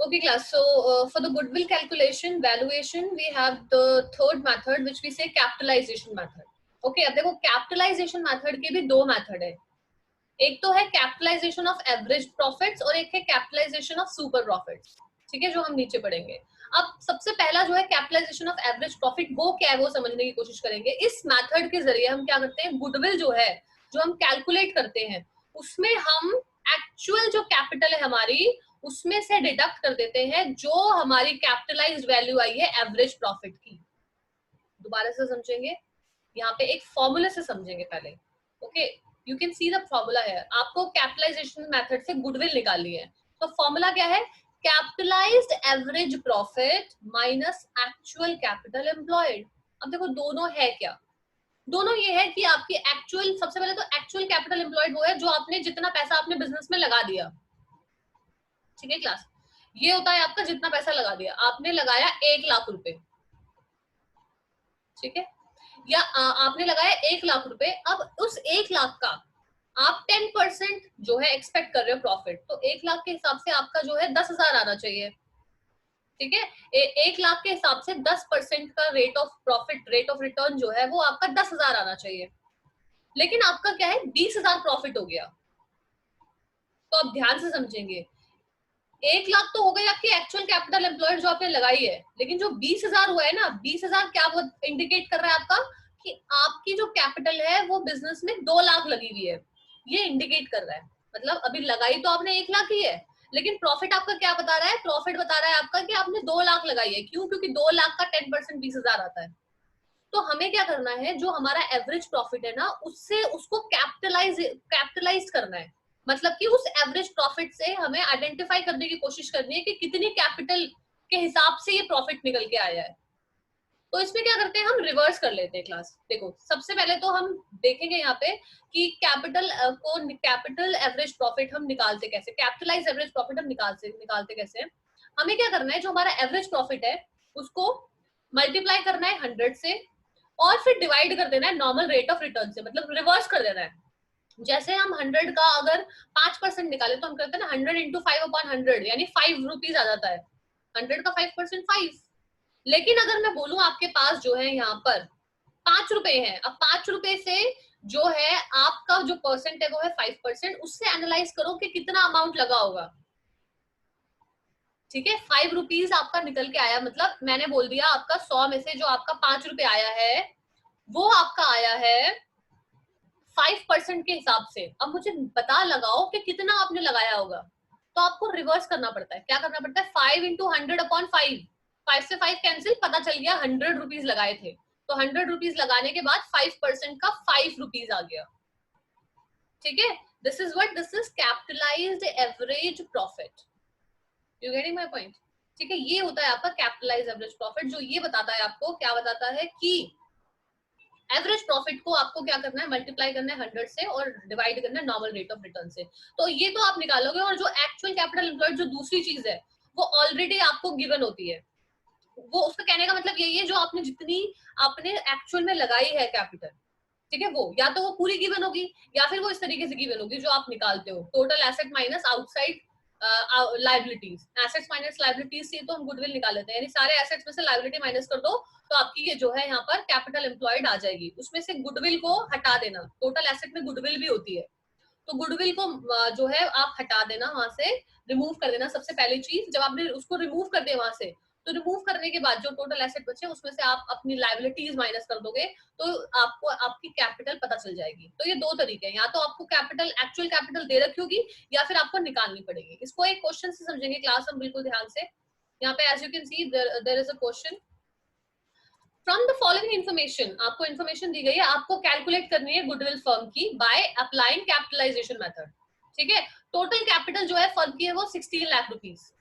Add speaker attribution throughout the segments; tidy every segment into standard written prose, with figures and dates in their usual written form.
Speaker 1: Okay, class. So, for the goodwill calculation, valuation, we have the third method, which we say capitalization method. Okay, अब देखो capitalization method के भी दो method है. एक तो है कैपिटलाइजेशन ऑफ एवरेज प्रॉफिट्स और एक है कैपिटलाइजेशन ऑफ सुपर प्रॉफिट्स. ठीक है, जो हम नीचे पढ़ेंगे. अब सबसे पहला जो है कैपिटलाइजेशन ऑफ एवरेज प्रॉफिट, वो क्या है वो समझने की कोशिश करेंगे. इस मेथड के जरिए हम क्या करते हैं, गुडविल जो है जो हम कैलकुलेट करते हैं उसमें हम एक्चुअल जो कैपिटल है हमारी उसमें से डिडक्ट कर देते हैं जो हमारी कैपिटलाइज्ड वैल्यू आई है एवरेज प्रॉफिट की. दोबारा से समझेंगे, यहाँ पे एक फॉर्मूले से समझेंगे पहले. Okay, you can see the formula है. आपको कैपिटलाइजेशन मेथड से गुडविल निकालनी है. तो फॉर्मूला क्या है, capitalised average profit minus actual capital employed. अब देखो दोनों है क्या, दोनों ये है कि आपकी एक्चुअल, सबसे पहले तो एक्चुअल कैपिटल एम्प्लॉयड वो है जो आपने जितना पैसा आपने बिजनेस में लगा दिया. ठीक है क्लास, ये होता है आपका जितना पैसा लगा दिया. आपने लगाया 1 लाख रुपए, ठीक है, या आपने लगाया 1 लाख रुपए. अब उस 1 लाख का आप 10% जो है एक्सपेक्ट कर रहे हो प्रॉफिट, तो 1 लाख के हिसाब से आपका जो है 10,000 आना चाहिए. ठीक है, 1 लाख के हिसाब से 10% का rate of profit, rate of return जो है वो आपका 10,000 आना चाहिए. लेकिन आपका क्या है, 20,000 प्रॉफिट हो गया. तो आप ध्यान से समझेंगे, 1 लाख तो हो गई आपकी एक्चुअल कैपिटल एम्प्लॉयड जो आपने लगाई है, लेकिन जो 20,000 हुआ है ना, 20,000 क्या वो इंडिकेट कर रहा है आपका कि आपकी जो कैपिटल है वो बिजनेस में 2 लाख लगी हुई है. ये इंडिकेट कर रहा है. मतलब अभी लगाई तो आपने 1 लाख ही है, लेकिन प्रॉफिट आपका क्या बता रहा है, प्रॉफिट बता रहा है आपका कि आपने 2 लाख लगाई है. क्यों, क्योंकि 2 लाख का 10% 20,000 आता है. तो हमें क्या करना है, जो हमारा एवरेज प्रॉफिट है ना उससे उसको कैपिटलाइज करना है. मतलब कि उस एवरेज प्रॉफिट से हमें आइडेंटिफाई करने की कोशिश करनी है कि कितनी कैपिटल के हिसाब से ये प्रॉफिट निकल के आया है. तो इसमें क्या करते हैं, हम रिवर्स कर लेते हैं क्लास. देखो सबसे पहले तो हम देखेंगे यहाँ पे कि कैपिटल एवरेज प्रॉफिट हम निकालते कैसे, कैपिटलाइज एवरेज प्रॉफिट हम निकालते कैसे हैं. हमें क्या करना है, जो हमारा एवरेज प्रॉफिट है उसको मल्टीप्लाई करना है 100 से और फिर डिवाइड कर देना है नॉर्मल रेट ऑफ रिटर्न से. मतलब रिवर्स कर देना है. जैसे हम 100 का अगर 5% निकाले तो हम करते हैं ना 100 इंटू 5/100, यानी 5 रुपीज आ जाता है. 100 का 5% 5. लेकिन अगर मैं बोलूं आपके पास जो है यहाँ पर 5 रुपए है, अब 5 रुपए से जो है आपका जो परसेंट है वो है 5%, उससे एनालाइज करो कि कितना अमाउंट लगा होगा. ठीक है, 5 रुपीज आपका निकल के आया, मतलब मैंने बोल दिया आपका 100 में से जो आपका 5 रुपए आया है वो आपका आया है 5% के हिसाब से. अब मुझे पता लगाओ कि कितना आपने लगाया होगा. तो आपको रिवर्स करना पड़ता है. क्या करना पड़ता है, 5 इंटू 100/5. 5 से 5 कैंसिल, पता चल गया 100 रुपीज लगाए थे. तो 100 रुपीज लगाने के बाद 5% का 5 रुपीज आ गया. ठीक है, this is capitalised average profit. You getting my point. ठीक है, ये होता है आपका कैपिटलाइज्ड एवरेज प्रॉफिट, जो ये बताता है आपको, क्या बताता है कि एवरेज प्रॉफिट को आपको क्या करना है, मल्टीप्लाई करना है 100 से और डिवाइड करना है नॉर्मल रेट ऑफ रिटर्न से. तो ये तो आप निकालोगे. और जो एक्चुअल कैपिटल एम्प्लॉयड जो दूसरी चीज है वो ऑलरेडी आपको गिवन होती है. वो उसका कहने का मतलब यही है, जो आपने जितनी आपने एक्चुअल में लगाई है कैपिटल, ठीक है, वो या तो वो पूरी गिवन होगी या फिर वो इस तरीके से गिवन होगी जो आप निकालते हो, total asset minus outside liabilities. Assets minus liabilities से तो हम गुडविल निकाल लेते हैं, यानी सारे एसेट्स में से लाइबिलिटी माइनस कर दो तो आपकी ये जो है यहाँ पर कैपिटल एम्प्लॉयड आ जाएगी. उसमें से गुडविल को हटा देना. टोटल एसेट में गुडविल भी होती है, तो गुडविल को जो है आप हटा देना, वहां से रिमूव कर देना. सबसे पहली चीज, जब आपने उसको रिमूव कर दिया वहां से, तो रिमूव करने के बाद जो टोटल एसेट बचे उसमें से आप अपनी लाइबिलिटीज माइनस कर दोगे तो आपको आपकी कैपिटल पता चल जाएगी. तो ये दो तरीके हैं, या तो आपको कैपिटल एक्चुअल कैपिटल दे रखी होगी या फिर आपको निकालनी पड़ेगी. इसको एक क्वेश्चन से समझेंगे क्लास हम बिल्कुल ध्यान से. यहाँ पे as you can see there is a question. From the following information, आपको इन्फॉर्मेशन दी गई है, आपको कैलकुलेट करनी है गुडविल फर्म की बाय अप्लाइंग कैपिटलाइजेशन मेथड. ठीक है, टोटल कैपिटल जो है फर्म की है वो 16 lakh rupees.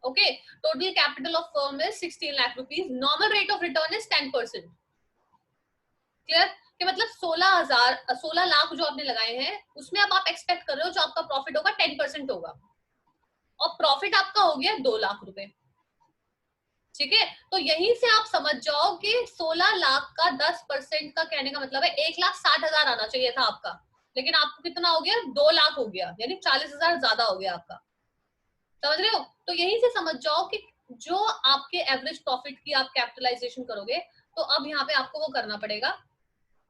Speaker 1: Okay, total capital of firm is 16 lakh rupees. Normal rate of return is 10%. Clear, कि मतलब 16 लाख जो आपने लगाए हैं उसमें अब आप एक्सपेक्ट कर रहे हो जो आपका प्रॉफिट होगा 10% होगा, और प्रॉफिट आपका हो गया 2 लाख रुपए. ठीक है, तो यहीं से आप समझ जाओ कि 16 लाख का 10% का कहने का मतलब है 1,60,000 आना चाहिए था आपका, लेकिन आपको कितना हो गया, 2 लाख हो गया, यानी 40,000 ज्यादा हो गया आपका. समझ रहे हो? तो यहीं से समझ जाओ कि जो आपके एवरेज प्रॉफिट की आप कैपिटलाइजेशन करोगे, तो अब यहाँ पे आपको वो करना पड़ेगा।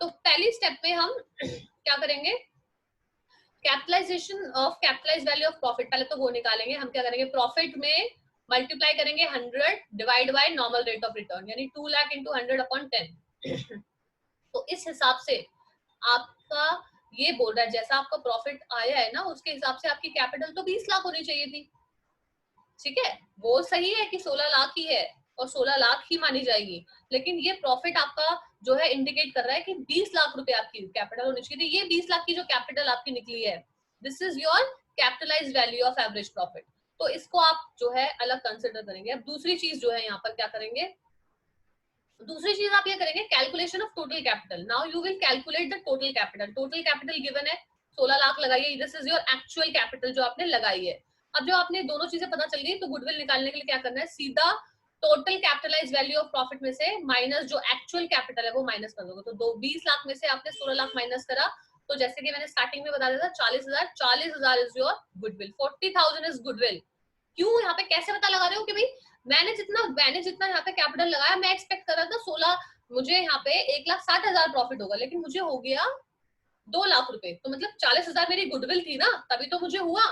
Speaker 1: तो पहली स्टेप में हम क्या करेंगे, capitalisation of capitalise value of profit, पहले तो वो निकालेंगे। हम क्या करेंगे, प्रॉफिट में मल्टीप्लाई करेंगे 100 divide by normal rate of return, यानी 2 लाख इंटू 100/10। तो इस हिसाब से आपका ये बोल रहा है जैसा आपका प्रॉफिट आया है ना, उसके हिसाब से आपकी कैपिटल तो 20 लाख होनी चाहिए थी। ठीक है, वो सही है कि 16 लाख ही है और 16 लाख ही मानी जाएगी, लेकिन ये प्रॉफिट आपका जो है इंडिकेट कर रहा है कि 20 लाख रुपए आपकी कैपिटल होनी चाहिए थी। ये 20 लाख की जो कैपिटल आपकी निकली है, this is your capitalised value of average profit. तो इसको आप जो है अलग कंसिडर करेंगे। अब दूसरी चीज जो है यहाँ पर क्या करेंगे, दूसरी चीज आप ये करेंगे, calculation of total capital. Now you will calculate the total capital. Total capital given है 16 लाख लगाइए, this is your actual capital जो आपने लगाई है। अब जो आपने दोनों चीजें पता चल गई, तो गुडविल निकालने के लिए क्या करना है, सीधा total capitalise value of profit में से माइनस जो एक्चुअल कैपिटल है वो माइनस कर दोगे। तो 20 लाख में से आपने 16 लाख माइनस करा, तो जैसे कि मैंने स्टार्टिंग में बता दिया था 40,000, 40,000 is your goodwill, 40,000 is goodwill. क्यों यहाँ पे कैसे पता लगा रहे हो कि भाई मैंने जितना यहाँ पे कैपिटल लगाया, मैं एक्सपेक्ट कर रहा था 16, मुझे यहाँ पे 1,60,000 प्रॉफिट होगा, लेकिन मुझे हो गया 2 लाख रुपए। तो मतलब 40,000 मेरी गुडविल थी ना, तभी तो मुझे हुआ।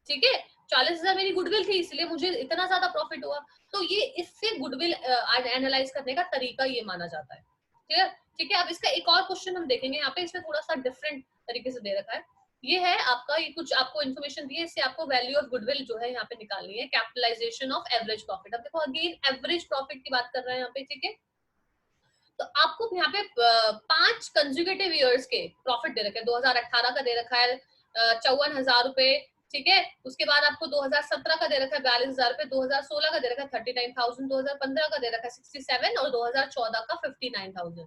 Speaker 1: ठीक है, 40,000 मेरी गुडविल थी, इसलिए मुझे इतना ज्यादा प्रॉफिट हुआ। तो ये इससे गुडविल एनालाइज करने का तरीका ये माना जाता है। ठीक है, ठीक है। अब इसका एक और क्वेश्चन हम देखेंगे यहाँ पे, इसमें थोड़ा सा डिफरेंट तरीके से दे रखा है। ये है आपका, ये कुछ आपको इन्फॉर्मेशन दी है, इससे आपको वैल्यू ऑफ गुडविल जो है यहाँ पे निकालनी है, कैपिटलाइजेशन ऑफ एवरेज प्रॉफिट। अब देखो अगेन एवरेज प्रॉफिट की बात कर रहे हैं यहाँ पे। ठीक है, तो आपको यहाँ पे 5 कंज्यूगेटिव ईयर्स के प्रॉफिट दे रखे हैं। 2018 का दे रखा है 54,000 रुपए। ठीक है, उसके बाद आपको 2017 का दे रखा है 42,000 रुपए, 2016 का दे रखा है 39,000, 2015 का दे रखा है 67 और 2014 का 59,000।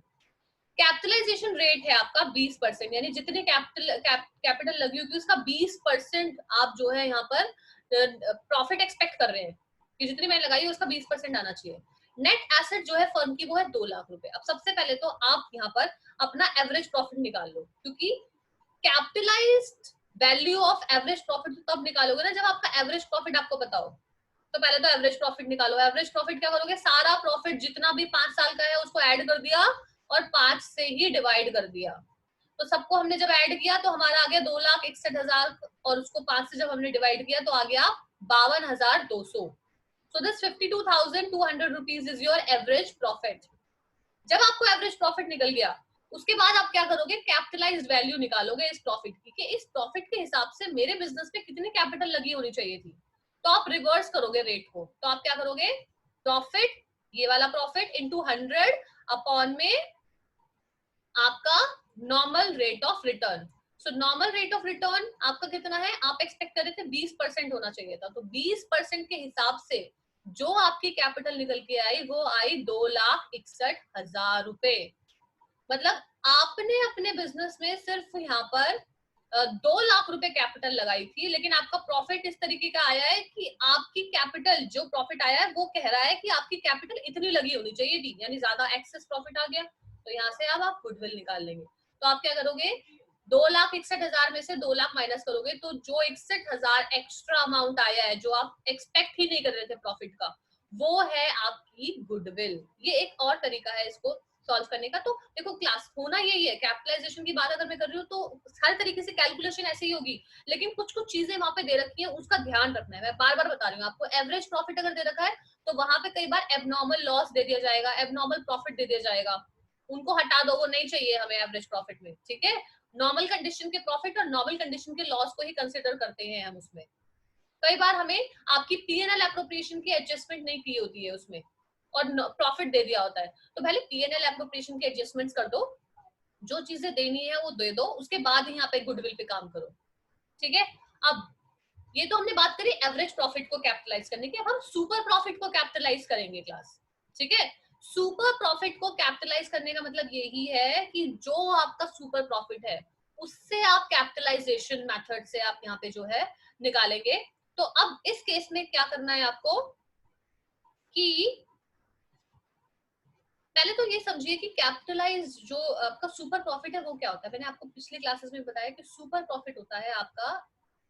Speaker 1: कैपिटलाइजेशन रेट है आपका 20%, यानी जितनी कैपिटल लगी होगी उसका 20% आप जो है यहाँ पर प्रॉफिट एक्सपेक्ट कर रहे हैं कि जितनी मैंने लगाई है उसका 20% आना चाहिए। नेट एसेट जो है फर्म की वो है 2 लाख रुपए। अब सबसे पहले तो आप यहाँ पर अपना एवरेज प्रॉफिट निकाल लो, क्योंकि capitalised value of average profit तब निकालोगे ना जब आपका एवरेज प्रॉफिट आपको पता हो। तो पहले तो एवरेज प्रॉफिट निकालो। एवरेज प्रॉफिट क्या करोगे, सारा प्रॉफिट जितना भी 5 साल का है उसको ऐड कर दिया और 5 से ही डिवाइड कर दिया। तो सबको हमने जब ऐड किया तो हमारा आ गया 2,61,000, और उसको 5 से जब हमने डिवाइड किया तो आ गया 52,200। So this 52,200 rupees is your average profit. जब आपको एवरेज प्रॉफिट निकल गया, उसके बाद आप क्या करोगे, कैपिटलाइज्ड वैल्यू निकालोगे इस प्रॉफिट की, कि इस प्रॉफिट के हिसाब से मेरे बिजनेस में कितनी कैपिटल लगी होनी चाहिए थी। तो आप रिवर्स करोगे रेट को। तो आप क्या करोगे, प्रॉफिट, ये वाला प्रॉफिट इंटू 100 अपॉन में आपका normal rate of return. So normal rate of return आपका कितना है, आप एक्सपेक्ट कर रहे थे 20% होना चाहिए था, तो 20% के हिसाब से जो आपकी कैपिटल निकल के आई वो आई 2,61,000 रुपए। मतलब आपने अपने बिजनेस में सिर्फ यहाँ पर 2 लाख रुपए कैपिटल लगाई थी, लेकिन आपका प्रॉफिट इस तरीके का आया है कि आपकी कैपिटल, जो प्रॉफिट आया है वो कह रहा है कि आपकी कैपिटल इतनी लगी होनी चाहिए थी, यानी ज्यादा एक्सेस प्रॉफिट आ गया। तो यहाँ से अब आप गुडविल निकाल लेंगे। तो आप क्या करोगे, 2,61,000 में से 2 लाख माइनस करोगे, तो जो 61,000 एक्स्ट्रा अमाउंट आया है जो आप एक्सपेक्ट ही नहीं कर रहे थे प्रॉफिट का, वो है आपकी गुडविल। ये एक और तरीका है इसको सॉल्व करने का। तो देखो क्लास होना यही है, कैपिटलाइजेशन की बात अगर मैं कर रही हूँ तो हर तरीके से कैलकुलेशन ऐसे ही होगी, लेकिन कुछ कुछ चीजें वहां पे दे रखी है, उसका ध्यान रखना है। मैं बार बार बता रही हूँ आपको, एवरेज प्रॉफिट अगर दे रखा है तो वहां पे कई बार एबनॉर्मल लॉस दे दिया जाएगा, एबनॉर्मल प्रॉफिट दे दिया जाएगा, उनको हटा दो, वो नहीं चाहिए हमें एवरेज प्रॉफिट में। ठीक है, नॉर्मल कंडीशन के प्रॉफिट और नॉर्मल कंडीशन के लॉस को ही कंसिडर करते हैं हम उसमें। कई बार हमें आपकी पीएनएल एप्रोप्रिएशन की एडजस्टमेंट नहीं की होती है उसमें, और प्रॉफिट दे दिया होता है, तो पहले पीएनएल एप्रोप्रिएशन की एडजस्टमेंट्स कर दो, जो चीजें देनी है वो दे दो, उसके बाद यहाँ पे गुडविल पे काम करो। ठीक है, अब ये तो हमने बात करी एवरेज प्रॉफिट को कैपिटलाइज करने की। अब हम सुपर प्रॉफिट को कैपिटलाइज करेंगे क्लास। ठीक है, सुपर प्रॉफिट को कैपिटलाइज करने का मतलब यही है कि जो आपका सुपर प्रॉफिट है उससे आप कैपिटलाइजेशन मेथड से आप यहाँ पे जो है निकालेंगे। तो अब इस केस में क्या करना है आपको, कि पहले तो ये समझिए कि कैपिटलाइज जो आपका सुपर प्रॉफिट है वो क्या होता है। मैंने आपको पिछले क्लासेस में बताया कि सुपर प्रॉफिट होता है आपका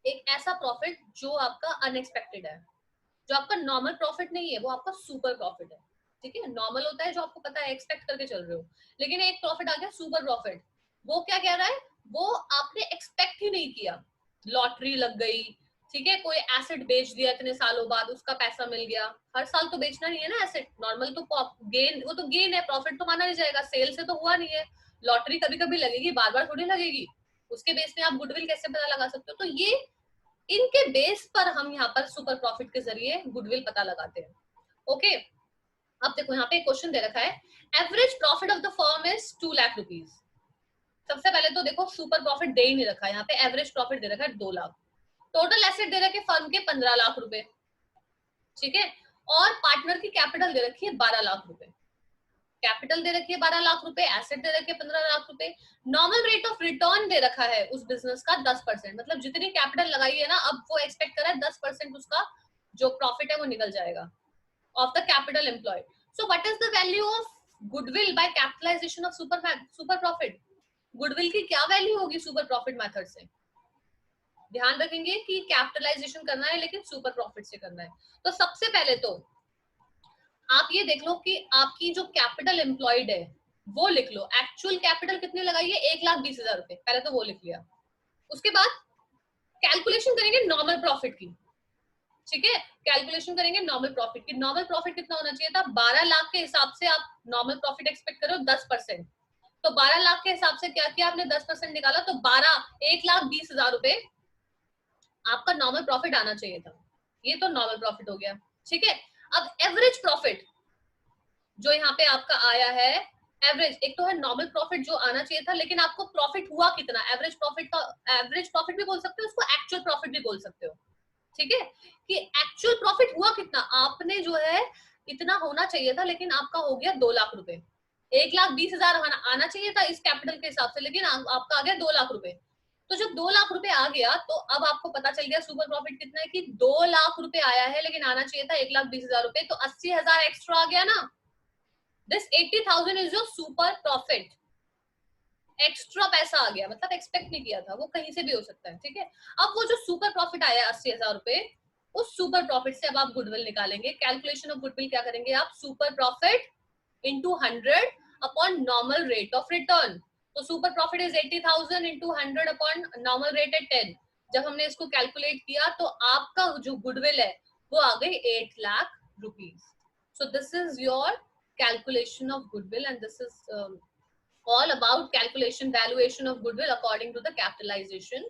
Speaker 1: एक ऐसा प्रॉफिट जो आपका अनएक्सपेक्टेड है, जो आपका नॉर्मल प्रॉफिट नहीं है, वो आपका सुपर प्रॉफिट है। ठीक है, नॉर्मल होता है जो आपको पता है, एक्सपेक्ट करके चल रहे हो, लेकिन एक प्रॉफिट आ गया सुपर प्रॉफिट। वो क्या कह रहा है, वो आपने एक्सपेक्ट ही नहीं किया। लॉटरी लग गई, ठीक है, कोई एसेट बेच दिया इतने सालों बाद, उसका पैसा मिल गया। हर साल तो बेचना नहीं है ना एसेट, नॉर्मल तो गेन, वो तो गेन है, प्रॉफिट तो माना नहीं जाएगा, सेल से तो हुआ नहीं है। लॉटरी कभी कभी लगेगी, बार बार थोड़ी लगेगी, उसके बेस में आप गुडविल कैसे पता लगा सकते हो? तो ये इनके बेस पर हम यहाँ पर सुपर प्रॉफिट के जरिए गुडविल पता लगाते हैं। ओके, अब देखो यहाँ पे क्वेश्चन दे रखा है, average profit of the firm is 2 lakh rupees. सबसे पहले तो देखो सुपर प्रॉफिट दे ही नहीं रखा है यहाँ पे, एवरेज प्रॉफिट दे रखा है 2 लाख। टोटल एसेट दे रखे फर्म के 15 लाख रुपए, ठीक है, और पार्टनर की कैपिटल दे रखी है 12 लाख रुपए। कैपिटल दे रखी है 12 लाख रुपए, एसेट दे रखी है 15 लाख रुपए। नॉर्मल रेट ऑफ रिटर्न दे रखा है उस बिजनेस का 10%, मतलब जितनी कैपिटल लगाई है ना, अब वो एक्सपेक्ट कर रहा है 10% उसका जो प्रॉफिट है वो निकल जाएगा of the capital employed. So what is the value of goodwill by capitalisation of super profit? Goodwill की क्या वैल्यू होगी सुपर प्रॉफिट मेथड से? ध्यान रखेंगे कि कैपिटलाइजेशन करना है लेकिन सुपर प्रॉफिट से करना है। तो सबसे पहले तो आप ये देख लो कि आपकी जो कैपिटल एम्प्लॉयड है वो लिख लो, एक्चुअल कैपिटल कितनी लगाई है, 1,20,000 रुपए, पहले तो वो लिख लिया। उसके बाद कैलकुलेशन करेंगे नॉर्मल प्रॉफिट की, ठीक है, कैलकुलेशन करेंगे नॉर्मल प्रॉफिट की। नॉर्मल प्रॉफिट कितना होना चाहिए था, 12 लाख के हिसाब से आप नॉर्मल प्रॉफिट एक्सपेक्ट करो 10%, तो 12 लाख के हिसाब से क्या किया आपने, 10% निकाला, तो 1,20,000 रुपए आपका नॉर्मल प्रॉफिट आना चाहिए था। ये तो नॉर्मल प्रॉफिट हो गया, ठीक है। अब एवरेज प्रॉफिट जो यहाँ पे आपका आया है, एवरेज, एक तो है नॉर्मल प्रॉफिट जो आना चाहिए था, लेकिन आपको प्रॉफिट हुआ कितना, एवरेज प्रॉफिट का, एवरेज प्रॉफिट भी बोल सकते हो उसको, एक्चुअल प्रॉफिट भी बोल सकते हो, ठीक है, कि एक्चुअल प्रॉफिट हुआ कितना, आपने जो है इतना होना चाहिए था लेकिन आपका हो गया 2 लाख रुपए। 1,20,000 आना चाहिए था इस कैपिटल के हिसाब से, लेकिन आपका आ गया 2 लाख रुपए। तो जब 2 लाख रुपए आ गया तो अब आपको पता चल गया सुपर प्रॉफिट कितना है, कि 2 लाख रुपए आया है लेकिन आना चाहिए था 1,20,000 रुपए, तो 80,000 एक्स्ट्रा आ गया ना। This 80,000 is your super profit. Extra पैसा आ गया, मतलब एक्सपेक्ट नहीं किया था, वो कहीं से भी हो सकता है, ठीक है। अब वो जो सुपर प्रॉफिट आया 80,000 रुपए, उस सुपर प्रॉफिट से अब आप गुडविल निकालेंगे। कैलकुलेशन ऑफ गुडविल क्या करेंगे आप, super profit into 100 upon normal rate of return. तो super profit is 80,000 into 100 upon normal rate at 10। जब हमने इसको कैलकुलेट किया तो आपका जो गुडविल है वो आ गई 8 lakh rupees. So this is your calculation of goodwill, and this is all about calculation valuation of goodwill according to the capitalization